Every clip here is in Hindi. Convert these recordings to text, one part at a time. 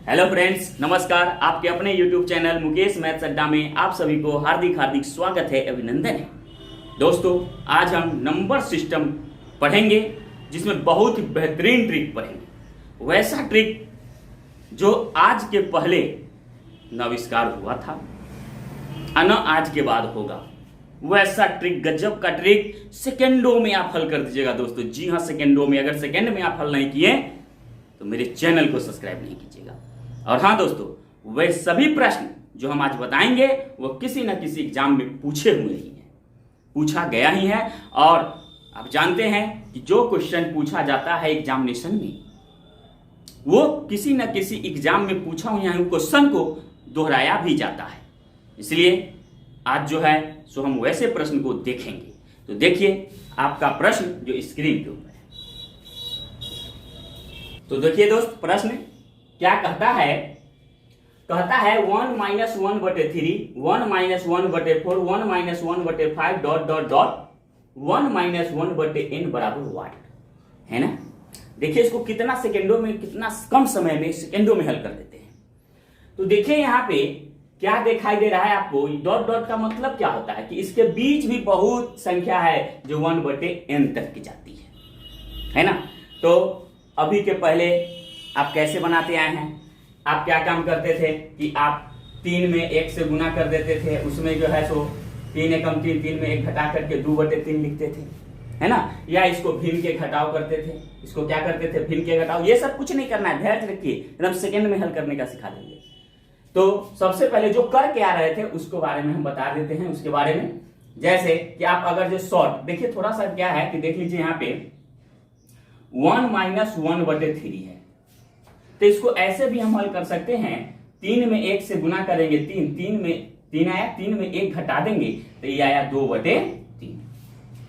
हेलो फ्रेंड्स, नमस्कार। आपके अपने यूट्यूब चैनल मुकेश मैथ्स अड्डा में आप सभी को हार्दिक हार्दिक स्वागत है, अभिनंदन है। दोस्तों, आज हम नंबर सिस्टम पढ़ेंगे जिसमें बहुत ही बेहतरीन ट्रिक पढ़ेंगे। वैसा ट्रिक जो आज के पहले न आविष्कार हुआ था और न आज के बाद होगा। वैसा ट्रिक, गजब का ट्रिक, सेकेंडों में आप हल कर दीजिएगा दोस्तों। जी हाँ, सेकेंडों में। अगर सेकेंड में आप हल नहीं किए तो मेरे चैनल को सब्सक्राइब नहीं कीजिएगा। और हाँ दोस्तों, वे सभी प्रश्न जो हम आज बताएंगे वो किसी न किसी एग्जाम में पूछे हुए ही हैं, पूछा गया ही है। और आप जानते हैं कि जो क्वेश्चन पूछा जाता है एग्जामिनेशन में वो किसी न किसी एग्जाम में पूछा हुआ क्वेश्चन को दोहराया भी जाता है। इसलिए आज जो है सो हम वैसे प्रश्न को देखेंगे। तो देखिए आपका प्रश्न जो स्क्रीन के ऊपर है। तो देखिए दोस्त, प्रश्न क्या कहता है? कहता है 1 - 1/3, 1 - 1/4, 1 - 1/5 ... 1 - 1/n बराबर वाट है ना। देखिए इसको कितना सेकेंडों में, कितना कम समय में सेकेंडों में हल कर देते हैं। तो देखिए यहाँ पे क्या दिखाई दे रहा है आपको? डॉट डॉट का मतलब क्या होता है कि इसके बीच भी बहुत संख्या है जो 1/n तक की जाती है ना। तो अभी के पहले आप कैसे बनाते आए हैं? आप क्या काम करते थे कि आप 3 में 1 से गुना कर देते थे, उसमें जो है सो 3 एकम 3, 3 में 1 घटा करके 2/3 लिखते थे, है ना। या इसको भिन्न के घटाव करते थे। इसको क्या करते थे? भिन्न के घटाव। ये सब कुछ नहीं करना है, धैर्य रखिए, एकदम सेकंड में हल करने का सिखा देंगे। तो सबसे पहले जो कर के आ रहे थे उसको बारे में हम बता देते हैं। उसके बारे में जैसे कि आप अगर जो शॉर्ट देखिए, थोड़ा सा क्या है कि देख लीजिए यहाँ पे 1 - 1/3 है, तो इसको ऐसे भी हम हल कर सकते हैं। 3 में 1 से गुना करेंगे 3, 3 में 3 आया, 3 में 1 घटा देंगे तो ये आया 2/3।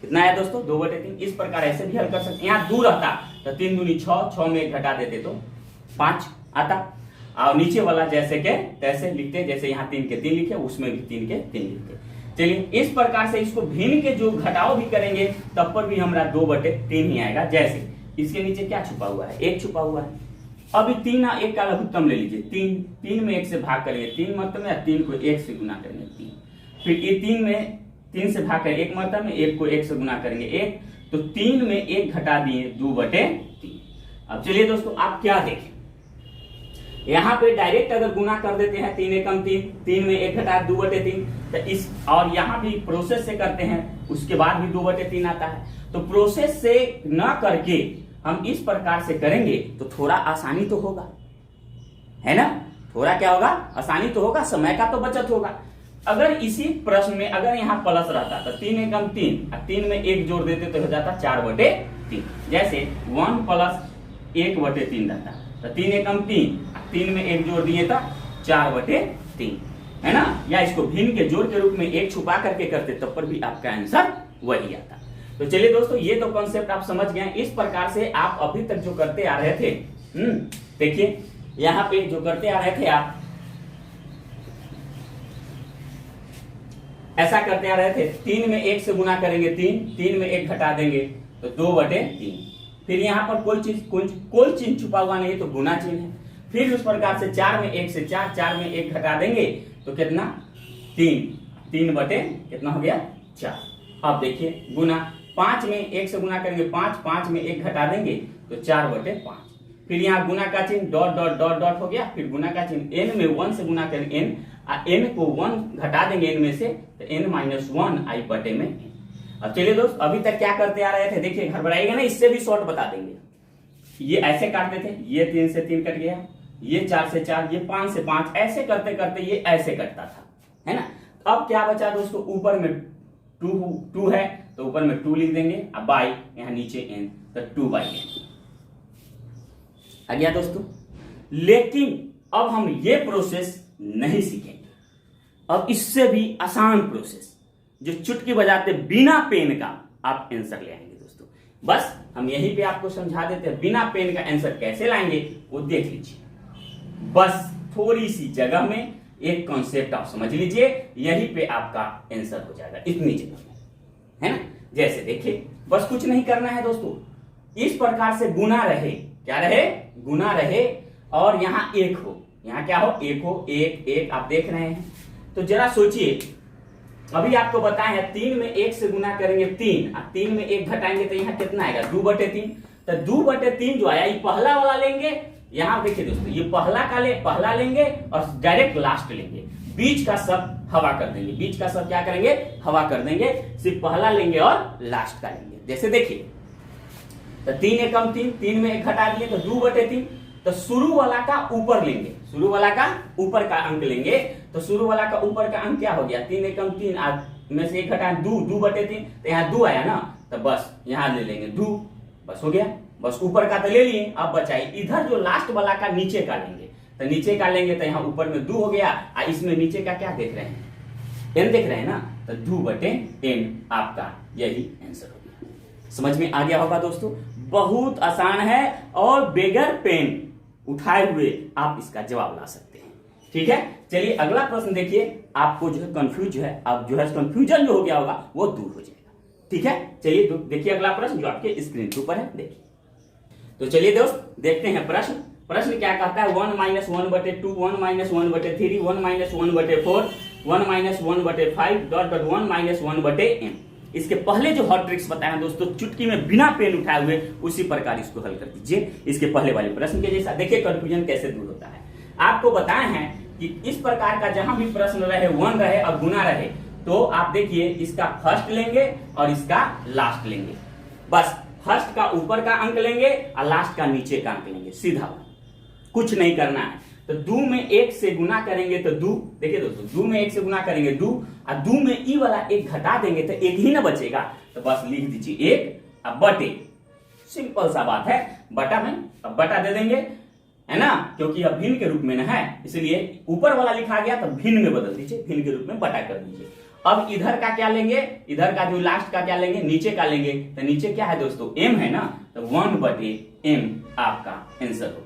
कितना आया दोस्तों? 2/3। इस प्रकार ऐसे भी हल कर सकते हैं। यहाँ 2 रहता तो 3 दूनी 6, 6 में 1 घटा देते तो 5 आता। और नीचे वाला जैसे के तैसे लिखते, जैसे यहाँ 3 के 3 लिखे, उसमें भी 3 के 3 लिखते। चलिए इस प्रकार से इसको भिन्न के जो घटाव भी करेंगे तब पर भी हमारा 2/3 ही आएगा। जैसे इसके नीचे क्या छुपा हुआ है? 1 छुपा हुआ है। अभी 3 और 1 का लघुत्तम ले लीजिए। 3 में 1 से भाग करेंगे 3 मतलब में, 3 को 1 से गुना करेंगे 3। फिर ये 3 में 3 से भाग करेंगे 1 मतलब में, 1 को 1 से गुना करेंगे 1। तो 3 में 1 घटा दिए 2/3। अब चलिए दोस्तों आप क्या देखें, यहाँ पे डायरेक्ट अगर गुना कर देते हैं 3 एकम 3, 3 में 1 घटा 2/3, तो इस और यहाँ भी प्रोसेस से करते हैं, उसके बाद भी 2/3 आता है। तो प्रोसेस से न करके हम इस प्रकार से करेंगे तो थोड़ा आसानी तो होगा, है ना। थोड़ा क्या होगा? आसानी तो होगा, समय का तो बचत होगा। अगर इसी प्रश्न में अगर यहाँ प्लस रहता तो 3 एकम 3 और 3 में 1 जोड़ देते तो हो जाता 4/3। जैसे 1 + 1/3 रहता तो 3 एकम 3, 3 में 1 जोड़ दिए तो 4/3, है ना। या इसको भिन्न के जोड़ के रूप में 1 छुपा करके करते तब पर भी आपका आंसर वही आता। तो चलिए दोस्तों, ये तो कॉन्सेप्ट आप समझ गए। इस प्रकार से आप अभी तक जो करते आ रहे थे, देखिए यहाँ पे जो करते आ रहे थे आप ऐसा करते आ रहे थे। 3 में 1 से गुना करेंगे 3, 3 में 1 घटा देंगे तो 2/3। फिर यहाँ पर कोई चिन्ह छुपा हुआ नहीं है तो गुना चिन्ह है। फिर उस प्रकार से 4 में 1 से 4, 4 में 1 घटा देंगे तो कितना? 3 कितना हो गया? 4। अब देखिए गुना 5 में 1 से गुना करेंगे 5, 5 में 1 घटा देंगे तो 4/5। फिर यहाँ गुना का चिन्ह डॉट डॉट डॉट डॉट हो गया। फिर गुना का चिन्ह n में 1 से गुना करेंगे n, n को 1 घटा देंगे n में से तो n - 1 i बटे में n। अब चलिए दोस्त, अभी तक क्या करते आ रहे थे? देखिए घबराइएगा ना, इससे भी शॉर्ट बता देंगे। ये ऐसे काटते थे, ये 3 से 3 कट गया, ये 4 से 4, ये 5 से 5, ऐसे करते करते ये ऐसे कटता था, है ना। अब क्या बचा दोस्तों? ऊपर में 2 है तो ऊपर में 2 लिख देंगे, अब बाई यहाँ नीचे n तो 2/n आ गया दोस्तों। लेकिन अब हम ये प्रोसेस नहीं सीखेंगे। अब इससे भी आसान प्रोसेस जो चुटकी बजाते बिना पेन का आप आंसर ले आएंगे दोस्तों। बस हम यहीं पे आपको समझा देते हैं, बिना पेन का आंसर कैसे लाएंगे वो देख लीजिए। बस थोड़ी सी जगह में एक कॉन्सेप्ट आप समझ लीजिए, यहीं पे आपका आंसर हो जाएगा, इतनी जगह में, है ना। जैसे देखिए, बस कुछ नहीं करना है दोस्तों, इस प्रकार से गुना रहे, क्या रहे? गुना रहे और यहाँ एक हो, यहाँ क्या हो, एक हो, एक एक आप देख रहे हैं। तो जरा सोचिए, अभी आपको बताए हैं 3 में 1 से गुना करेंगे 3, और 3 में 1 घटाएंगे तो यहाँ कितना आएगा 2/3। तो 2/3 जो आया ये पहला वाला लेंगे, यहाँ देखिए दोस्तों ये पहला लेंगे और डायरेक्ट लास्ट लेंगे, बीच का सब हवा कर देंगे, बीच का सब क्या करेंगे, हवा कर देंगे, सिर्फ पहला लेंगे और लास्ट का लेंगे। जैसे देखिए तो 3 एकम 3, 3 में 1 घटा दिए तो 2/3। तो शुरू वाला का ऊपर लेंगे, शुरू वाला का ऊपर का अंक लेंगे, तो शुरू वाला का ऊपर का अंक क्या हो गया, 3 एकम 3, में से 1 घटा 2/3, तो यहाँ 2 आया ना, तो बस यहाँ ले लेंगे 2, बस हो गया, बस ऊपर का तो ले लिए। अब बचाइए इधर जो लास्ट वाला का नीचे का लेंगे, तो नीचे का लेंगे तो यहाँ ऊपर में 2 हो गया, और इसमें नीचे का क्या देख रहे हैं, n देख रहे हैं ना, तो 2/n आपका यही आंसर हो गया। समझ में आ गया होगा दोस्तों, बहुत आसान है और बगैर पेन उठाए हुए आप इसका जवाब ला सकते हैं। ठीक है, चलिए अगला प्रश्न देखिए, आपको जो है कंफ्यूज है, आप जो है कंफ्यूजन जो हो गया होगा वो दूर हो जाएगा। ठीक है, चलिए देखिए अगला प्रश्न जो आपके स्क्रीन के ऊपर है, देखिए। तो चलिए दोस्त देखते हैं प्रश्न। प्रश्न क्या कहता है, 1 - 1/2, 1 - 1/3, 1 - 1/4, 1 - 1/5 डॉट डॉट 1 - 1/m। इसके पहले जो हॉट ट्रिक्स बताया दोस्तों, चुटकी में बिना पेन उठाए हुए उसी प्रकार इसको हल कर दीजिए, इसके पहले वाले प्रश्न के जैसा। देखिए कंफ्यूजन कैसे दूर होता है। आपको बताए हैं कि इस प्रकार का जहां भी प्रश्न रहे, 1 रहे और गुना रहे, तो आप देखिए इसका फर्स्ट लेंगे और इसका लास्ट लेंगे, बस फर्स्ट का ऊपर का अंक लेंगे और लास्ट का नीचे का अंक लेंगे, सीधा, कुछ नहीं करना है। तो 2 में 1 से गुना करेंगे तो 2, देखिए दोस्तों 2 में 1 से गुना करेंगे 2, और 2 में ई वाला 1 घटा देंगे तो 1 ही ना बचेगा, तो बस लिख दीजिए 1 अब बटे, सिंपल सा बात है, बटा में अब बटा दे देंगे, है ना, क्योंकि अब भिन्न के रूप में ना है, इसलिए ऊपर वाला लिखा गया तो भिन्न में बदल दीजिए, भिन्न के रूप में बटा कर दीजिए। अब इधर का क्या लेंगे, इधर का जो लास्ट का क्या लेंगे, नीचे का लेंगे, तो नीचे क्या है दोस्तों, m है ना, तो 1/m आपका आंसर हो गया।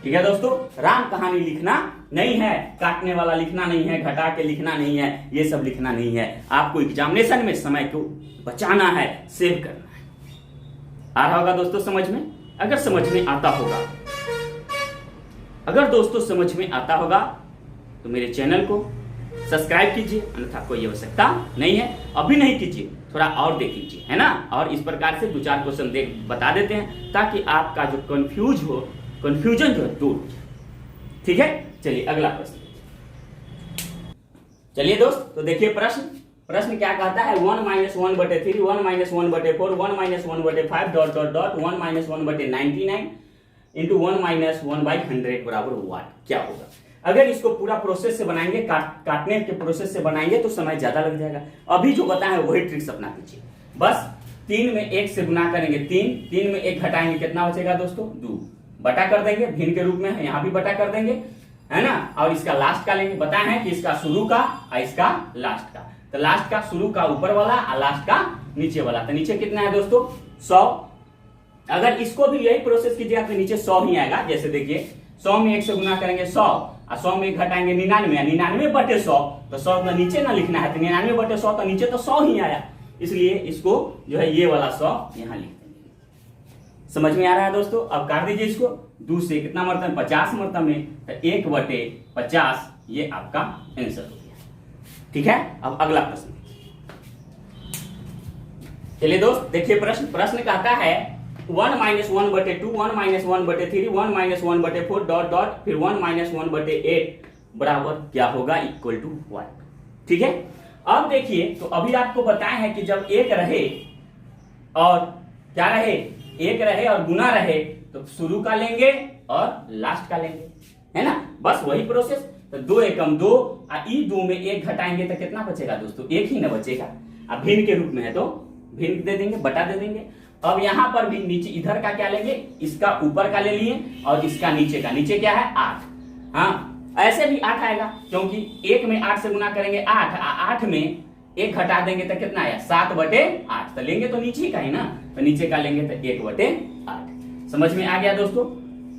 ठीक है दोस्तों, राम कहानी लिखना नहीं है, काटने वाला लिखना नहीं है, घटा के लिखना नहीं है, ये सब लिखना नहीं है, आपको एग्जामिनेशन में समय को बचाना है, सेव करना है। आ रहा होगा दोस्तों समझ में? अगर समझ में आता होगा, अगर दोस्तों समझ में आता होगा तो मेरे चैनल को सब्सक्राइब कीजिए, अन्यथा कोई आवश्यकता नहीं है, अभी नहीं कीजिए, थोड़ा और देख लीजिए, है ना। और इस प्रकार से 2-4 क्वेश्चन बता देते हैं ताकि आपका जो कंफ्यूजन जो है दूर हो जाए। ठीक है, चलिए अगला प्रश्न। चलिए दोस्त, तो देखिए प्रश्न क्या कहता है, 1 - 1/3, 1 - 1/4, 1 - 1/5 डॉट डॉट डॉट 1 - 1/99 इंटू 1 - 1/100 बराबर वाट, क्या होगा। अगर इसको पूरा प्रोसेस से बनाएंगे, काटने के प्रोसेस से बनाएंगे तो समय ज्यादा लग जाएगा। अभी जो बताया है वही ट्रिक्स अपना कीजिए, बस 3 में 1 से गुना करेंगे 3 में 1 घटाएंगे, कितना बचेगा दोस्तों 2, बटा कर देंगे, भिन्न के रूप में है, यहाँ भी बटा कर देंगे, है ना। और इसका लास्ट का लेंगे, बताया है कि इसका शुरू का और इसका लास्ट का, तो लास्ट का शुरू का ऊपर वाला और लास्ट का नीचे वाला, तो नीचे कितना है दोस्तों 100। अगर इसको भी यही प्रोसेस कीजिएगा तो नीचे 100 ही आएगा। जैसे देखिए 100 में 1 से गुना करेंगे 100, और 100 में 1 घटाएंगे 99, 99/100, तो 100 का नीचे ना लिखना है, तो 99/100 तो नीचे तो 100 ही आया, इसलिए इसको जो है ये वाला 100 यहाँ लिख देंगे। समझ में आ रहा है दोस्तों। अब काट दीजिए इसको, 2 से कितना मरता है 50 मरता में, तो 1/50 ये आपका आंसर हो गया। ठीक है, अब अगला प्रश्न। चलिए दोस्त देखिए प्रश्न कहता है 1 - 1/2, 1 - 1/3, 1 - 1/4 डॉट डॉट फिर 1 - 1/8 बराबर क्या होगा, इक्वल टू 1। ठीक है, अब देखिए तो अभी आपको बताया है कि जब एक रहे और क्या रहे, एक रहे और गुना रहे, तो शुरू का लेंगे और लास्ट का लेंगे, है ना, बस वही प्रोसेस। तो 2 एकम 2, ई 2 में 1 घटाएंगे तो कितना बचेगा दोस्तों, 1 ही ना बचेगा। अब भिन्न के रूप में है तो भिन्न दे देंगे, बटा दे देंगे। अब यहां पर भी नीचे इधर का क्या लेंगे, इसका ऊपर का ले लिए और इसका नीचे का, नीचे क्या है 8, हाँ ऐसे भी 8 आएगा, क्योंकि 1 में 8 से गुना करेंगे 8, 8 में 1 घटा देंगे तो कितना आया 7/8, तो लेंगे तो नीचे का ही ना, तो नीचे का लेंगे तो 1/8। समझ में आ गया दोस्तों।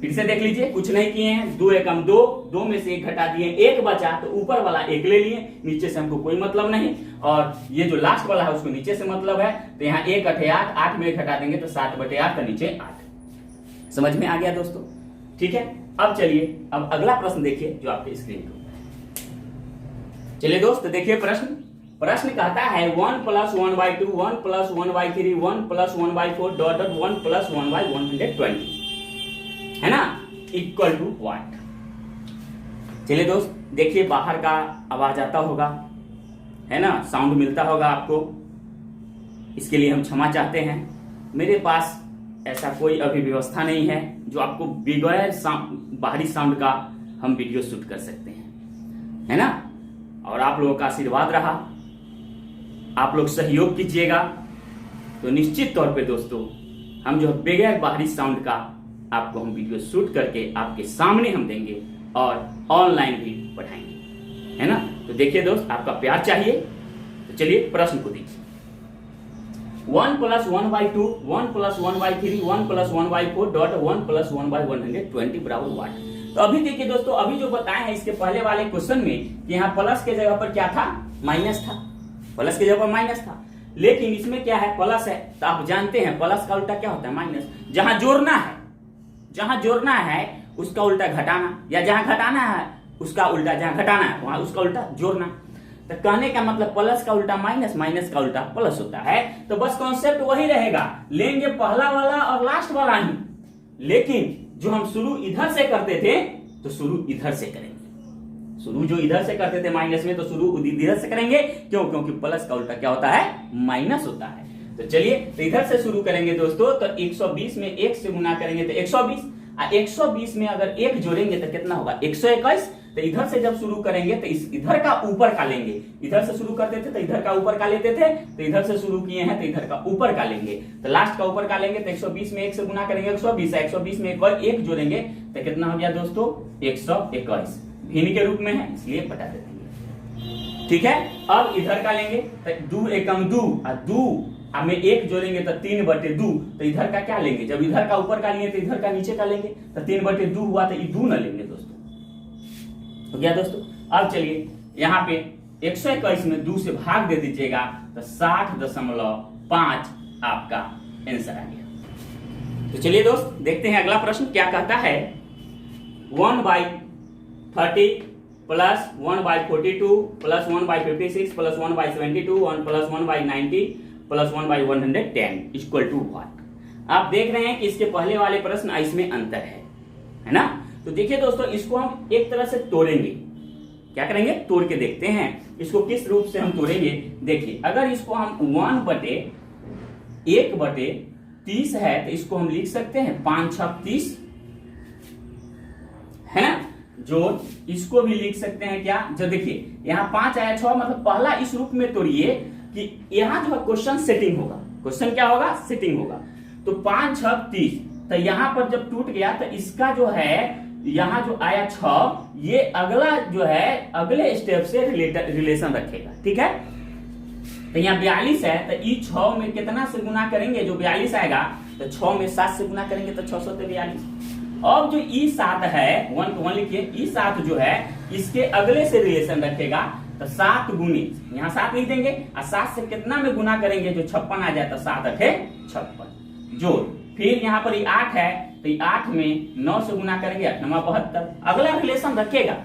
फिर से देख लीजिए, कुछ नहीं किए हैं, 2 एकम 2, 2 में से 1 घटा दिए, 1 बचा तो ऊपर वाला 1 ले लिए, नीचे से हमको कोई मतलब नहीं, और ये जो लास्ट वाला है उसको नीचे से मतलब है, तो यहाँ 1 8 8 में 1 घटा देंगे तो 7/8, तो नीचे 8। समझ में आ गया दोस्तों। ठीक है, अब चलिए अब अगला प्रश्न देखिए जो आपके स्क्रीन पर। चलिए दोस्त देखिए प्रश्न कहता है 1 + 1/2 1 + 1/3 1 + 1/4 डॉट डॉट 1 + 1/120 है ना, इक्वल टू व्हाट। चलिए दोस्त देखिए बाहर का आवाज आता होगा, है ना, साउंड मिलता होगा आपको, इसके लिए हम क्षमा चाहते हैं। मेरे पास ऐसा कोई अभी व्यवस्था नहीं है जो आपको बगैर बाहरी साउंड का हम वीडियो शूट कर सकते हैं, है ना। और आप लोगों का आशीर्वाद रहा, आप लोग सहयोग कीजिएगा तो निश्चित तौर पे दोस्तों हम जो बगैर बाहरी साउंड का आपको हम वीडियो शूट करके आपके सामने हम देंगे और ऑनलाइन भी पढ़ाएंगे, है ना। तो देखिए दोस्त आपका प्यार चाहिए, तो चलिए प्रश्न को देखिए। 1 + 1/2 1 + 1/3 1 + 1/4 डॉट 1 + 1/120 बराबर व्हाट। तो अभी देखिए दोस्तों, अभी जो बताए हैं इसके पहले वाले क्वेश्चन में कि यहाँ प्लस के जगह पर क्या था, माइनस था, प्लस की जगह पर माइनस था, लेकिन इसमें क्या है, प्लस है। तो आप जानते हैं प्लस का उल्टा क्या होता है, माइनस। जहां जोड़ना है उसका उल्टा घटाना, या जहां घटाना है उसका उल्टा, जहां घटाना है वहां उसका उल्टा जोड़ना। तो कहने का मतलब प्लस का उल्टा माइनस, माइनस का उल्टा प्लस होता है। तो बस कॉन्सेप्ट वही रहेगा, लेंगे पहला वाला और लास्ट वाला ही, लेकिन जो हम शुरू इधर से करते थे तो शुरू इधर से करेंगे। शुरू जो इधर से करते थे माइनस में, तो शुरू इधर से करेंगे। क्यों? क्योंकि प्लस का उल्टा क्या होता है, माइनस होता है। तो चलिए तो इधर से शुरू करेंगे दोस्तों। तो 120 में 1 से गुना करेंगे तो 120, 120 में अगर 1 जोड़ेंगे तो कितना होगा, 121। तो इधर से जब शुरू करेंगे तो इस इधर का ऊपर का लेंगे। इधर से शुरू करते थे तो इधर का ऊपर का लेते थे, तो इधर से शुरू किए हैं तो इधर का ऊपर का लेंगे। तो लास्ट का ऊपर का लेंगे तो 120 में 1 से गुना करेंगे 120, 120 में एक और 1 जोड़ेंगे तो कितना हो गया दोस्तों, 121। भिन्न के रूप में है इसलिए बटा देंगे, ठीक है। अब इधर का लेंगे तो 2 एकम 2 और 2 अब में 1 जोड़ेंगे तो 3/2। तो इधर का क्या लेंगे, जब इधर का ऊपर का लिए तो इधर का नीचे का लेंगे। तो 3/2 हुआ तो ये 2 न लेंगे दोस्तों, हो गया दोस्तों। अब चलिए यहाँ पे 121 में 2 से भाग दे दीजिएगा तो 60.5 आपका आंसर आ गया। तो चलिए दोस्त देखते हैं अगला प्रश्न क्या कहता है। 1/30 plus 1/42 plus 1/56 plus 1/72 1 plus 1/90 plus 1/110 equal to what. आप देख रहे हैं कि इसके पहले वाले प्रश्न इसमें अंतर है ना। तो देखिए दोस्तों इसको हम एक तरह से तोड़ेंगे, क्या करेंगे, तोड़ के देखते हैं इसको किस रूप से हम तोड़ेंगे। देखिए अगर इसको हम 1/1/30 है तो इसको हम लिख सकते हैं 5 6 30, है ना। जो इसको भी लिख सकते हैं क्या, जो देखिए यहाँ 5 आया 6, मतलब पहला इस रूप में तोड़िए कि यहाँ जो है क्वेश्चन सेटिंग होगा, क्वेश्चन क्या होगा, सेटिंग होगा। तो 5 6 30, तो यहाँ पर जब टूट गया तो इसका जो है यहाँ जो आया 6, ये अगला जो है अगले स्टेप से रिलेशन रखेगा, ठीक है। तो यहाँ 42 है तो ई 6 में कितना से गुना करेंगे, जो 42 आएगा तो 6 में 7 से गुना करेंगे तो 642। अब जो ई 7 है 1 को 1 लिखिए, ई 7 जो है इसके अगले से रिलेशन रखेगा। तो 7 गुनी यहाँ 7 लिख देंगे और 7 से कितना में गुना करेंगे, जो 56 आ जाए तो 7 8 56 जोड़। फिर यहाँ पर ये 8 है तो 8 में 9 से गुना करेंगे 8 9 72, अगला रिलेशन रखेगा।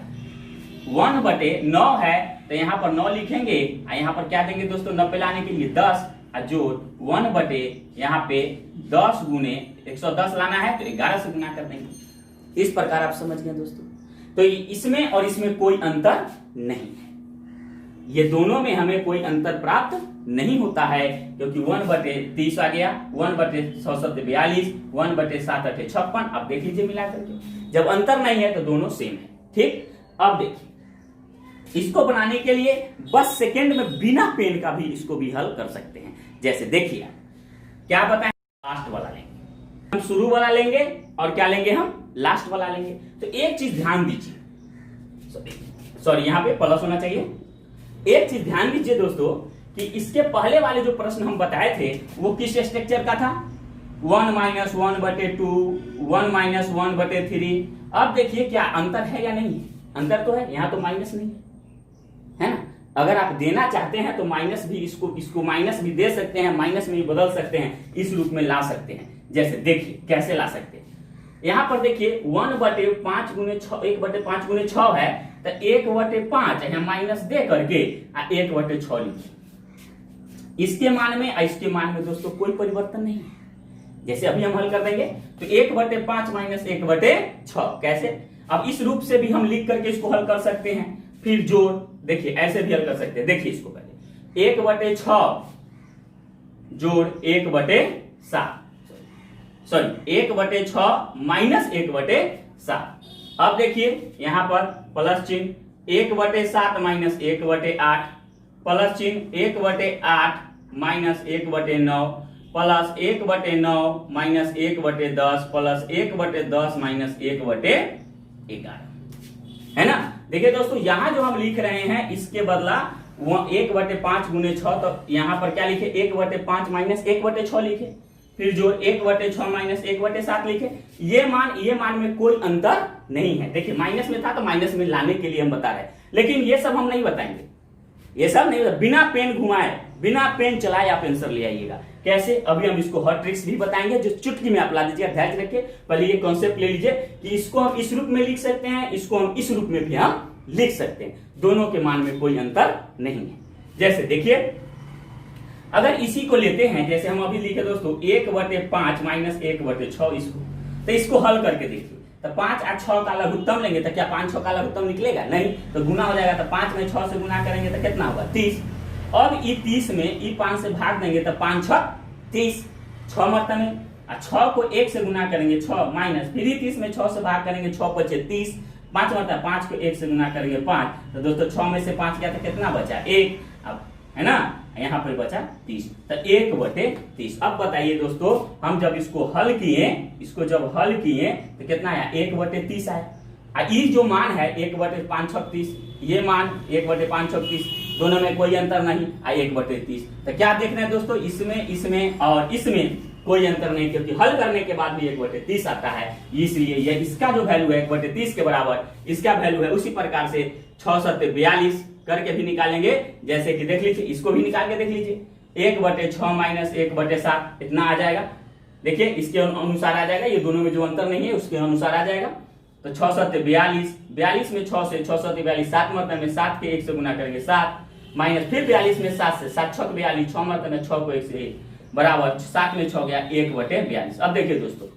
1/9 है तो यहाँ पर 9 लिखेंगे और यहाँ पर क्या देंगे दोस्तों, 90 लाने के लिए 10 और जोड़ 1/ यहाँ पे 10 गुने 110 लाना है तो 11 से गुना कर देंगे। इस प्रकार आप समझ गए दोस्तों। तो इसमें और इसमें कोई अंतर नहीं है, ये दोनों में हमें कोई अंतर प्राप्त नहीं होता है, क्योंकि 1/30 आ गया, 1/642, 1/7 56। अब देख लीजिए मिला करके, जब अंतर नहीं है तो दोनों सेम है, ठीक। अब देखिए इसको बनाने के लिए बस सेकंड में बिना पेन का भी इसको भी हल कर सकते हैं। जैसे देखिए क्या बताएं, लास्ट वाला लेंगे हम, शुरू वाला लेंगे और क्या लेंगे हम, लास्ट वाला लेंगे। तो एक चीज ध्यान दीजिए, सॉरी यहाँ पे प्लस होना चाहिए। एक चीज ध्यान दीजिए दोस्तों कि इसके पहले वाले जो प्रश्न हम बताए थे वो किस स्ट्रक्चर का था, 1 - 1/2 1 - 1/3। अब देखिए क्या अंतर है या नहीं, अंतर तो है, यहाँ तो माइनस नहीं है ना। अगर आप देना चाहते हैं तो माइनस भी इसको माइनस भी दे सकते हैं, माइनस में भी बदल सकते हैं, इस रूप में ला सकते हैं। जैसे देखिए कैसे ला सकते हैं, यहाँ पर देखिए 1/5 गुने 6, 1/5 गुने 6 है, तो 1/5 यहाँ माइनस दे करके 1/6 लिखिए। इसके मान में और इसके मान में दोस्तों कोई परिवर्तन नहीं है। जैसे अभी हम हल कर देंगे तो 1/5 माइनस 1/6 कैसे, अब इस रूप से भी हम लिख करके इसको हल कर सकते हैं। फिर जोड़, देखिए ऐसे भी हल कर सकते हैं। देखिए इसको पहले 1/6 जोड़ 1/7, सॉरी 1/6 माइनस 1/7। अब देखिए यहां पर प्लस चिन्ह 1/7 माइनस 1/8, प्लस चिन्ह 1/8 minus 1/9, plus 1/9 minus 1/10, plus 1/10 minus 1/11, है ना। देखिए दोस्तों यहां जो हम लिख रहे हैं इसके बदला 1/5 गुने 6, तो यहां पर क्या लिखे 1/5 माइनस 1/6 लिखे, फिर जो 1/6 माइनस 1/7 लिखे। ये मान में कोई अंतर नहीं है। देखिए माइनस में था तो माइनस में लाने के लिए हम बता रहे हैं, लेकिन ये सब हम नहीं बताएंगे, ये सब नहीं, बिना पेन घुमाए बिना पेन चलाए आप आंसर ले आइएगा। कैसे, अभी हम इसको हर ट्रिक्स भी बताएंगे जो चुटकी में आप ला दीजिए। ध्यान रखिए, पहले ये कॉन्सेप्ट ले लीजिए कि इसको हम इस रूप में लिख सकते हैं, इसको हम इस रूप में भी हम लिख सकते हैं, दोनों के मान में कोई अंतर नहीं है। जैसे देखिए अगर इसी को लेते हैं, जैसे हम अभी लिखे दोस्तों 1/5 माइनस 1/6, इसको तो इसको हल करके देखिए, तो 5 और 6 का लघुत्तम लेंगे तो क्या 5 6 का लघुत्तम निकलेगा, नहीं, तो गुना हो जाएगा। तो 5 में 6 से गुना करेंगे तो कितना होगा 30। अब ये 30 में ये 5 से भाग देंगे तो 5 6 30, 6 मतलब में, और 6 को 1 से गुना करेंगे 6 माइनस, फिर 30 में 6 से भाग करेंगे 6 बचे 30, 5 मतलब 5 को 1 से गुना करेंगे 5, तो दोस्तों 6 में से 5 गया तो कितना बचा 1, अब है ना, यहाँ पर बचा 30, तो 1/30। अब बताइए दोस्तों हम जब इसको हल किए, तो कितना आया 1/30 आया। ये जो मान है 1/5 6 30, ये मान 1/5 6 30, दोनों में कोई अंतर नहीं, 1/30। तो क्या देख रहे हैं दोस्तों, इसमें और इसमें कोई अंतर नहीं, क्योंकि हल करने के बाद भी 1/30 आता है, इसलिए ये इसका जो वैल्यू है 1/30 के बराबर इसका वैल्यू है। उसी प्रकार से 6 7 42 करके भी निकालेंगे, जैसे कि देख लीजिए, इसको भी निकाल के देख लीजिए, 1/6 माइनस 1/7 इतना आ जाएगा। देखिए इसके अनुसार आ जाएगा, ये दोनों में जो अंतर नहीं है उसके अनुसार आ जाएगा। तो 6 7 42, 42 में 6 से 6 7 42, 7 मतलब में 7 के 1 से गुना करेंगे 7, माइनस फिर 42 में 7 से 7 6 42, 6 मतलब में 6 को 1 से बराबर 7 में 6 गया 1/42। अब देखिए दोस्तों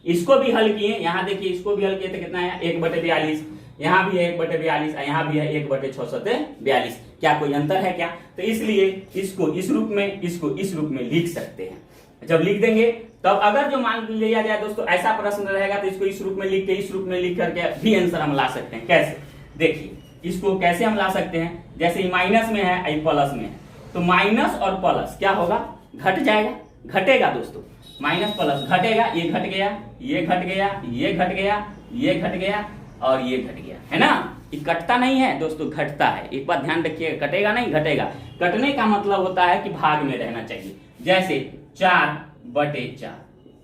इसको भी हल किए, यहाँ देखिए इसको भी हल किए तो कितना है 1/42, यहाँ भी है 1/42, यहाँ भी है 1/6 7 42। क्या कोई अंतर है क्या, तो इसलिए इसको इस रूप में, इसको इस रूप में लिख सकते हैं। जब लिख देंगे तब अगर जो मान लिया जाए दोस्तों ऐसा प्रश्न रहेगा तो इसको इस रूप में लिख के, इस रूप में लिख करके भी आंसर हम ला सकते हैं। कैसे, देखिए इसको कैसे हम ला सकते हैं, जैसे ये माइनस में है, ये प्लस में है, तो माइनस और प्लस क्या होगा, घट जाएगा, घटेगा दोस्तों, माइनस प्लस घटेगा, ये घट गया, ये घट गया, ये घट गया, ये घट गया और ये घट गया, है ना। ये कटता नहीं है दोस्तों, घटता है। एक बात ध्यान रखिए, कटेगा नहीं, घटेगा। कटने का मतलब होता है कि भाग में रहना चाहिए। जैसे 4/4,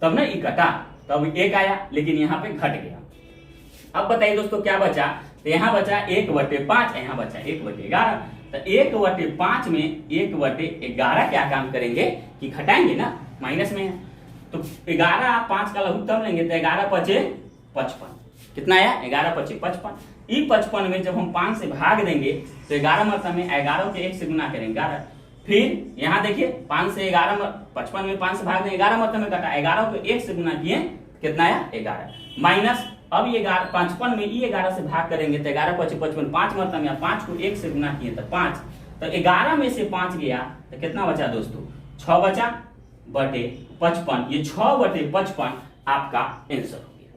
तब ना ये कटा, तब 1 आया, लेकिन यहाँ पे घट गया। अब बताइए दोस्तों क्या बचा, तो यहाँ बचा 1/5, यहाँ बचा 1/11। तो 1/5 में 1/11 क्या काम करेंगे कि घटाएंगे ना, माइनस में है, तो 11 5 का लघुत्तम लेंगे तो 11 पचे 55, कितना आया 11 पचे 55। ई 55 में जब हम 5 से भाग देंगे तो 11 मतलब में 11 के 1 से गुना करेंगे 11, फिर यहाँ देखिए 5 से 11 55 में 5 से भाग देंगे 11 मतलब में कटा, 11 को 1 से गुना किए कितना आया 11, माइनस अब ये 55 में ये 11 से भाग करेंगे तो 11 पचे 55, 5 मतलब में 5 को 1 से गुना किए तो 5, तो 11 में से 5 गया तो कितना बचा दोस्तों 6 बचा बटे 55, ये 6/55 आपका आंसर हो गया।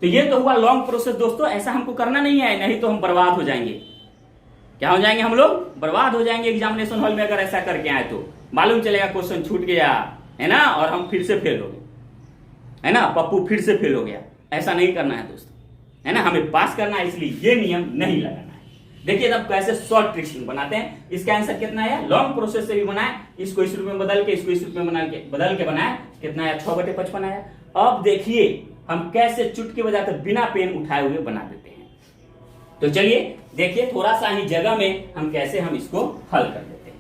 तो ये तो हुआ लॉन्ग प्रोसेस दोस्तों, ऐसा हमको करना नहीं है, नहीं तो हम बर्बाद हो जाएंगे। क्या हो जाएंगे हम लोग, बर्बाद हो जाएंगे एग्जामिनेशन हॉल में अगर ऐसा करके आए तो। मालूम चलेगा क्वेश्चन छूट गया है ना, और हम फिर से फेल हो गए, है ना, पप्पू फिर से फेल हो गया। ऐसा नहीं करना है दोस्तों, है ना, हमें पास करना है, इसलिए ये नियम नहीं लगाना है। देखिए अब कैसे शॉर्ट ट्रिक्स बनाते हैं। इसका आंसर कितना है, लॉन्ग प्रोसेस से भी बनाए, इसको इस रूप में बदल के, इसको इस रूप में बदल के बनाए, कितना आया 6/55 आया। अब देखिए हम कैसे चुटकी बजाते बिना पेन उठाए हुए बना देते हैं। तो चलिए देखिए थोड़ा सा ही जगह में हम कैसे हम इसको हल कर देते हैं।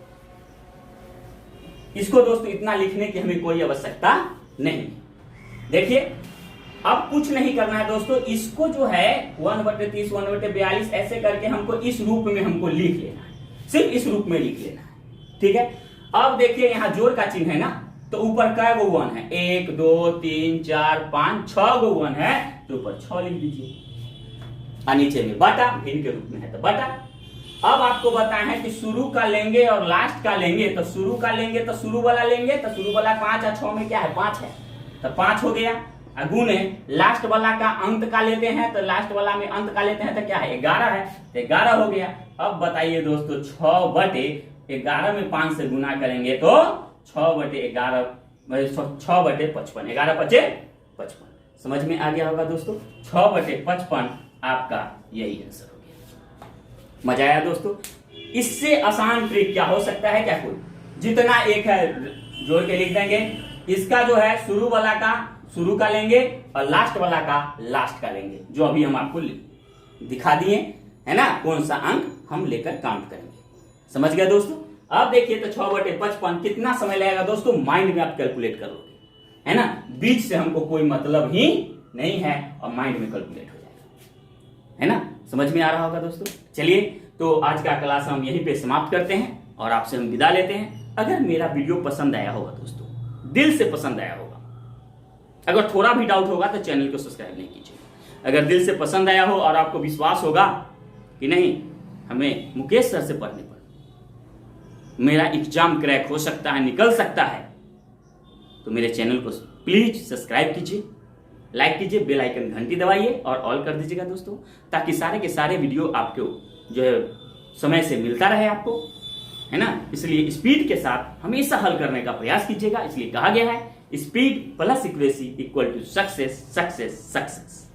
इसको दोस्तों इतना लिखने की हमें कोई आवश्यकता नहीं। देखिए अब कुछ नहीं करना है दोस्तों, इसको जो है 1/30 1/42 ऐसे करके हमको इस रूप में हमको लिख लेना है, सिर्फ इस रूप में लिख लेना है। ठीक है, अब देखिए यहां जोड़ का चिन्ह है ना, तो ऊपर कै गो 1 है, 1 2 3 4 5 6 गो 1 है, तो ऊपर 6 लिख दीजिए, और नीचे में बटा, भिन्न के रूप में है तो बटा। अब आपको बताया है कि शुरू का लेंगे और लास्ट का लेंगे, तो शुरू का लेंगे तो शुरू वाला लेंगे, तो शुरू वाला 5 और 6 में क्या है 5 है, तो 5 हो गया। गुने लास्ट वाला का अंत का लेते हैं, तो लास्ट वाला में अंत का लेते हैं तो क्या है 11 है, तो 11 हो गया। अब बताइए दोस्तों 6/11 में 5 से गुना करेंगे तो 6/11 6/55, 11 पचे 55। समझ में आ गया होगा दोस्तों, 6/55 आपका यही आंसर हो गया। मजा आया दोस्तों। इससे आसान ट्रिक क्या हो सकता है, क्या कोई जितना एक है जोड़ के लिख देंगे, इसका जो है शुरू वाला का शुरू का लेंगे और लास्ट वाला का लास्ट का लेंगे, जो अभी हम आपको दिखा दिए है ना, कौन सा अंक हम लेकर काउंट करेंगे। समझ गए दोस्तों। अब देखिए तो 6/55 कितना समय लगेगा दोस्तों, माइंड में आप कैलकुलेट करोगे है ना, बीच से हमको कोई मतलब ही नहीं है और माइंड में कैलकुलेट हो जाएगा, है ना। समझ में आ रहा होगा दोस्तों। चलिए तो आज का क्लास हम यहीं पे समाप्त करते हैं और आपसे हम विदा लेते हैं। अगर मेरा वीडियो पसंद आया होगा दोस्तों, दिल से पसंद आया होगा, अगर थोड़ा भी डाउट होगा तो चैनल को सब्सक्राइब नहीं कीजिए। अगर दिल से पसंद आया हो और आपको विश्वास होगा कि नहीं हमें मुकेश सर से पढ़ने पर मेरा एग्जाम क्रैक हो सकता है, निकल सकता है, तो मेरे चैनल को प्लीज सब्सक्राइब कीजिए, लाइक कीजिए, बेल आइकन घंटी दबाइए और ऑल कर दीजिएगा दोस्तों, ताकि सारे के सारे वीडियो आपको जो है समय से मिलता रहे आपको, है ना। इसलिए स्पीड के साथ हमेशा हल करने का प्रयास कीजिएगा। इसलिए कहा गया है speed plus accuracy equal to success success success.